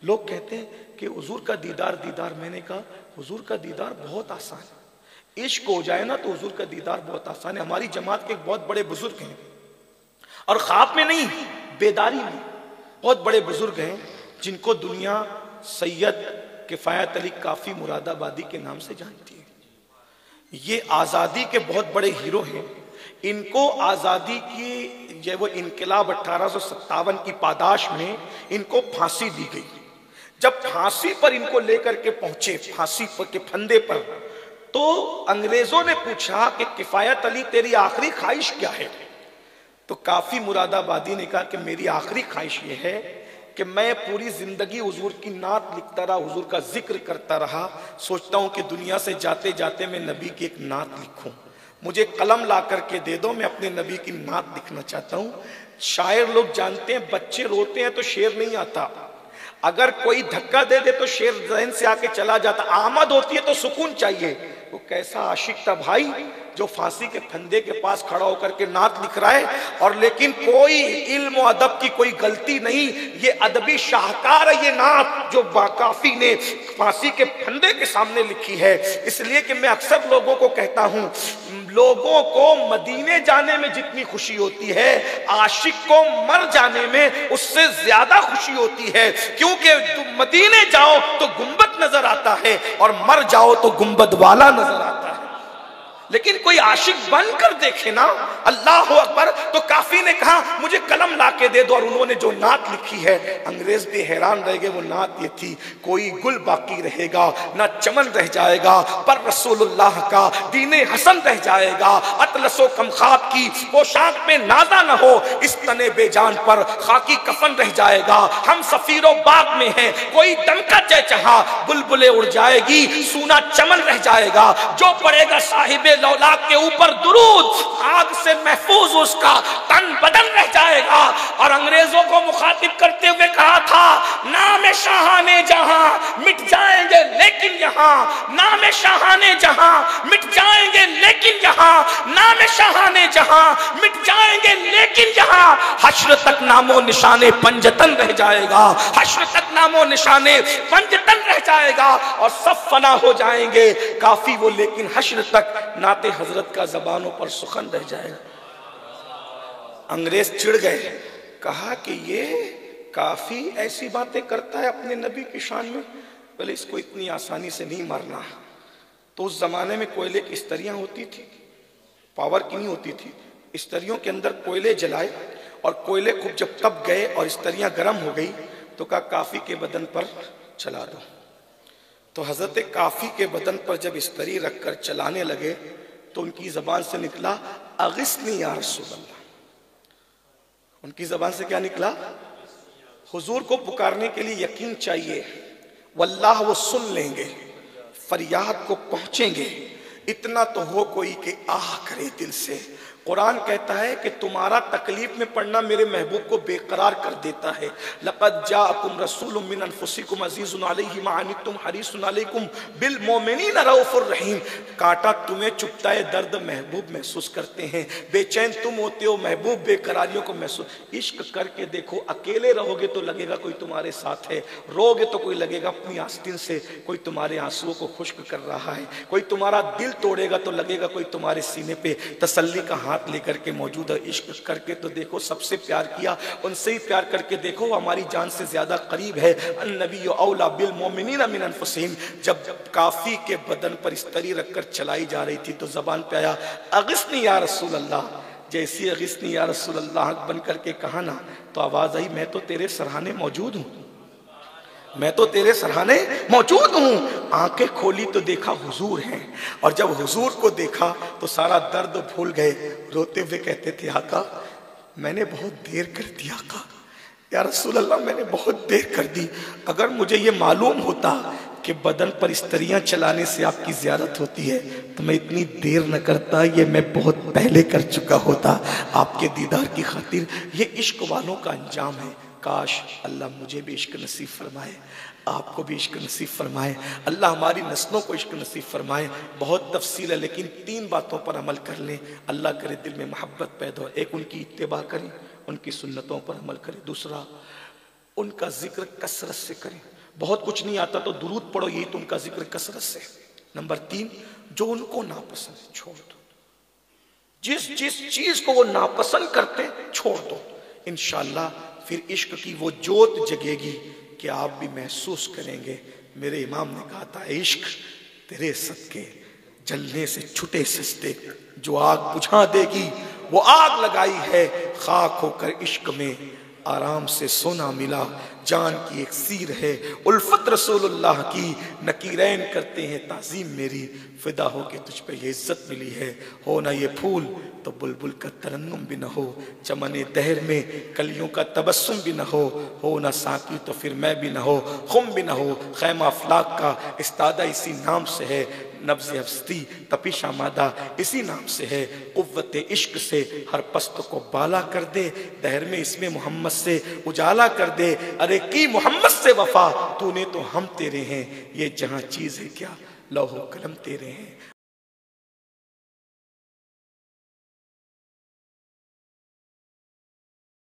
लोग कहते हैं कि हुजूर का दीदार दीदार, मैंने कहा हुजूर का दीदार बहुत आसान है। इश्क हो जाए ना तो हुजूर का दीदार बहुत आसान है। हमारी जमात के एक बहुत बड़े बुजुर्ग हैं, और ख्वाब में नहीं, बेदारी में बहुत बड़े बुजुर्ग हैं, जिनको दुनिया सैयद किफायत अली काफी मुरादाबादी के नाम से जानती है। ये आज़ादी के बहुत बड़े हीरो हैं। इनको आज़ादी की जो वो इनकलाब 1857 की पादाश में इनको फांसी दी गई। जब फांसी पर इनको लेकर के पहुंचे, फांसी पर के फंदे पर, तो अंग्रेजों ने पूछा कि किफायत अली तेरी आखिरी ख्वाहिश क्या है? तो काफी मुरादाबादी ने कहा कि मेरी आखिरी ख्वाहिश ये है कि मैं पूरी जिंदगी हुजूर की नात लिखता रहा, हुजूर का जिक्र करता रहा। सोचता हूं कि दुनिया से जाते जाते मैं नबी की एक नात लिखूं। मुझे कलम ला करके दे दो, मैं अपने नबी की नात लिखना चाहता हूं। शायर लोग जानते हैं, बच्चे रोते हैं तो शेर नहीं आता, अगर कोई धक्का दे दे तो शेर जहन से आके चला जाता, आमद होती है तो सुकून चाहिए। वो कैसा आशिक था भाई, जो फांसी के फंदे के पास खड़ा होकर के नात लिख रहा है, और लेकिन कोई इल्म और अदब की कोई गलती नहीं। ये अदबी शाहकार है ये नात जो बाकाफी ने फांसी के फंदे के सामने लिखी है। इसलिए कि मैं अक्सर लोगों को कहता हूं, लोगों को मदीने जाने में जितनी खुशी होती है, आशिक को मर जाने में उससे ज्यादा खुशी होती है। क्योंकि मदीने जाओ तो गुंबद नजर आता है, और मर जाओ तो गुंबद वाला नजर आता है। लेकिन कोई आशिक बनकर देखे ना, अल्लाह अकबर, तो काफी ने कहा मुझे कलम ला के दे दो, और उन्होंने जो नात लिखी है, अंग्रेज भी हैरान रह गए। वो नात ये थी, कोई गुल बाकी रहेगा ना चमन रह जाएगा, पर रसूलुल्लाह का दीने हसन रह जाएगा। अतलसो कमखाब की पोशाक में नाजा न हो, इस तने बेजान पर खाकी कफन रह जाएगा। हम सफीरो बाग में हैं, कोई दमका चहचहा, बुलबुलें उड़ जाएगी, सूना चमन रह जाएगा। जो पड़ेगा साहिबे लौलाक के ऊपर दुरूद, आग से महफूज उसका तन बदन रह जाएगा। और अंग्रेजों को मुखातिब करते हुए कहा था, नाम शाहाने जहां मिट जाएंगे लेकिन यहाँ, नाम शाहाने जहां मिट जाएंगे लेकिन यहाँ, नाम शाहाने जहां मिट जाएंगे लेकिन यहाँ, हश्र तक नामो निशाने पंजतन रह जाएगा, हश्र तक नामो निशाने पंजतन रह जाएगा, और सब फना हो जाएंगे काफी वो, लेकिन हश्र तक नाते हजरत का जबानों पर सुखन रह जाएगा। अंग्रेज चिढ़ गए, कहा कि ये काफी ऐसी बातें करता है अपने नबी की शान में, बोले इसको इतनी आसानी से नहीं मारना। तो उस जमाने में कोयले की स्त्रियां होती थी, पावर की नहीं होती थी। स्त्रियों के अंदर कोयले जलाए, और कोयले खूब जब तप गए और स्त्रियां गर्म हो गई, तो कहा काफी के बदन पर चला दो। तो हजरत काफी के बदन पर जब स्त्री रखकर चलाने लगे, तो उनकी जबान से निकला अगिस्नी या रसूल अल्लाह। उनकी जबान से क्या निकला? हुजूर को पुकारने के लिए यकीन चाहिए, वल्लाह वो सुन लेंगे, फरियाद को पहुंचेंगे। इतना तो हो कोई कि आह करे दिल से। कुरान कहता है कि तुम्हारा तकलीफ में पड़ना मेरे महबूब को बेकरार कर देता है। लक़द जाअकुम रसूलुम मिन अनफुसिकुम अज़ीज़ुन अलैहि मा अनित्तुम हरीसुन अलैकुम बिल मोमिनीन रऊफ़ुर रहीम। कांटा तुम्हें चुभता है, दर्द महबूब महसूस करते हैं, बेचैन तुम होते हो, महबूब बेकरारियों को महसूस। इश्क करके देखो, अकेले रहोगे तो लगेगा कोई तुम्हारे साथ है, रोगे तो कोई लगेगा अपनी आस्तीन से कोई तुम्हारे आंसुओं को खुश्क कर रहा है, कोई तुम्हारा दिल तोड़ेगा तो लगेगा कोई तुम्हारे सीने पे तसल्ली का हाथ लेकर के मौजूद है। इश्क करके तो देखो, सबसे प्यार किया उनसे ही प्यार करके देखो, हमारी जान से ज्यादा करीब है। अन्नबी औला बिल मोमिनीन मिन अनफुसिहिम। जब काफी के बदन पर इस्तरी रखकर चलाई जा रही थी, तो जबान पे आया अगिस्नी या रसूल अल्लाह। जैसी अगिस्नी या रसूल अल्लाह बन करके कहा ना, तो आवाज आई मैं तो तेरे सरहाने मौजूद हूं, मैं तो तेरे सरहाने मौजूद हूं। आंखें खोली तो देखा हुजूर हैं, और जब हुजूर को देखा तो सारा दर्द भूल गए। रोते हुए कहते थे आका मैंने बहुत देर कर दी, आका या रसूल अल्लाह मैंने बहुत देर कर दी। अगर मुझे ये मालूम होता कि बदन पर स्त्रियां चलाने से आपकी ज़ियारत होती है तो मैं इतनी देर न करता, ये मैं बहुत पहले कर चुका होता आपके दीदार की खातिर। ये इश्क वालों का अंजाम है। काश अल्लाह मुझे भी इश्क नसीब फरमाए, आपको भी इश्क नसीब फरमाए, अल्लाह हमारी नस्लों को इश्क नसीब फरमाए। बहुत तफसील है, लेकिन 3 बातों पर अमल कर लें, अल्लाह करे दिल में मोहब्बत पैदा हो। एक, उनकी इत्तिबा करें, उनकी सुन्नतों पर अमल करें। दूसरा, उनका जिक्र कसरत से करें। बहुत कुछ नहीं आता तो दुरूद पढ़ो, यही तो उनका जिक्र कसरत से। नंबर 3, जो उनको नापसंद है छोड़ दो, जिस जिस चीज को वो नापसंद करते छोड़ दो, इंशाअल्लाह फिर इश्क की वो जोत जगेगी कि आप भी महसूस करेंगे। मेरे इमाम ने कहा था, इश्क तेरे सदके जलने से छुटे सस्ते, जो आग बुझा देगी वो आग लगाई है, खाक होकर इश्क में आराम से सोना मिला, जान की एक सीर है उल्फत रसूलुल्लाह की, नकीरैन करते हैं ताजीम मेरी, फिदा हो के तुझ पे ये इज्जत मिली है। हो ना ये फूल तो बुलबुल का तरन्नुम भी न हो, चमने दहर में कलियों का तबस्सुम भी न हो ना साकी तो फिर मैं भी न हो, खुम भी न हो, खैमा अफलाक का इस्तादा इसी नाम से है, नब्ज़ हस्ती तपिश आमादा इसी नाम से है, कुव्वत इश्क से हर पस्त को बाला कर दे, दहर में इसमें मोहम्मद से उजाला कर दे, अरे की मोहम्मद से वफा तूने तो हम तेरे हैं, ये जहां चीज है क्या लौहो कलम तेरे हैं।